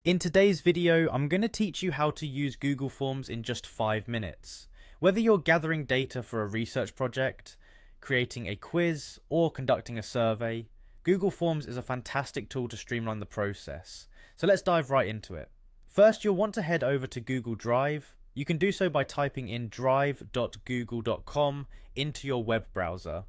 In today's video, I'm going to teach you how to use Google Forms in just 5 minutes. Whether you're gathering data for a research project, creating a quiz, or conducting a survey, Google Forms is a fantastic tool to streamline the process. So let's dive right into it. First, you'll want to head over to Google Drive. You can do so by typing in drive.google.com into your web browser.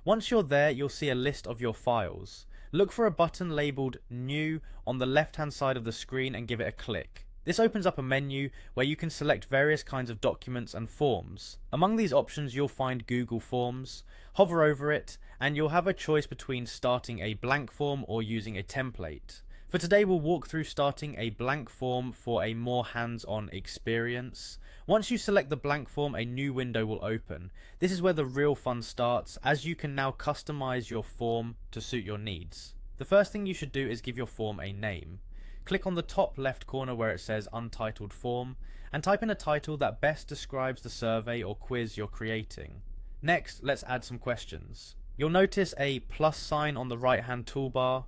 Once you're there, you'll see a list of your files. Look for a button labelled New on the left hand side of the screen and give it a click. This opens up a menu where you can select various kinds of documents and forms. Among these options you'll find Google Forms. Hover over it and you'll have a choice between starting a blank form or using a template. For today we'll walk through starting a blank form for a more hands-on experience. Once you select the blank form, a new window will open. This is where the real fun starts, as you can now customize your form to suit your needs. The first thing you should do is give your form a name. Click on the top left corner where it says Untitled Form and type in a title that best describes the survey or quiz you're creating. Next, let's add some questions. You'll notice a plus sign on the right hand toolbar.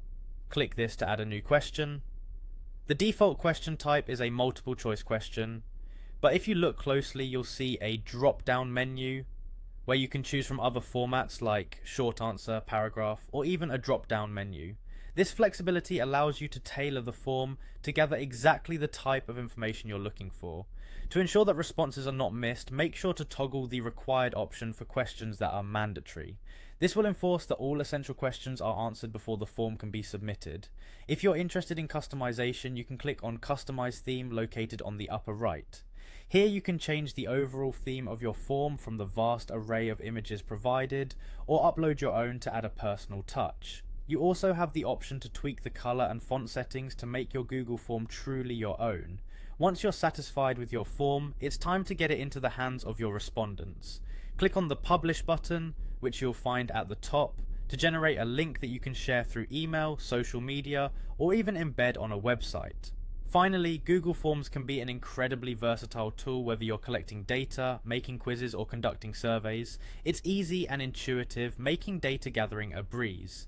Click this to add a new question. The default question type is a multiple choice question, but if you look closely you'll see a drop down menu where you can choose from other formats like short answer, paragraph, or even a drop down menu. This flexibility allows you to tailor the form to gather exactly the type of information you're looking for. To ensure that responses are not missed, make sure to toggle the required option for questions that are mandatory. This will enforce that all essential questions are answered before the form can be submitted. If you're interested in customization, you can click on Customize Theme located on the upper right. Here you can change the overall theme of your form from the vast array of images provided, or upload your own to add a personal touch. You also have the option to tweak the color and font settings to make your Google form truly your own. Once you're satisfied with your form, it's time to get it into the hands of your respondents. Click on the Publish button, which you'll find at the top, to generate a link that you can share through email, social media, or even embed on a website. Finally, Google Forms can be an incredibly versatile tool whether you're collecting data, making quizzes, or conducting surveys. It's easy and intuitive, making data gathering a breeze.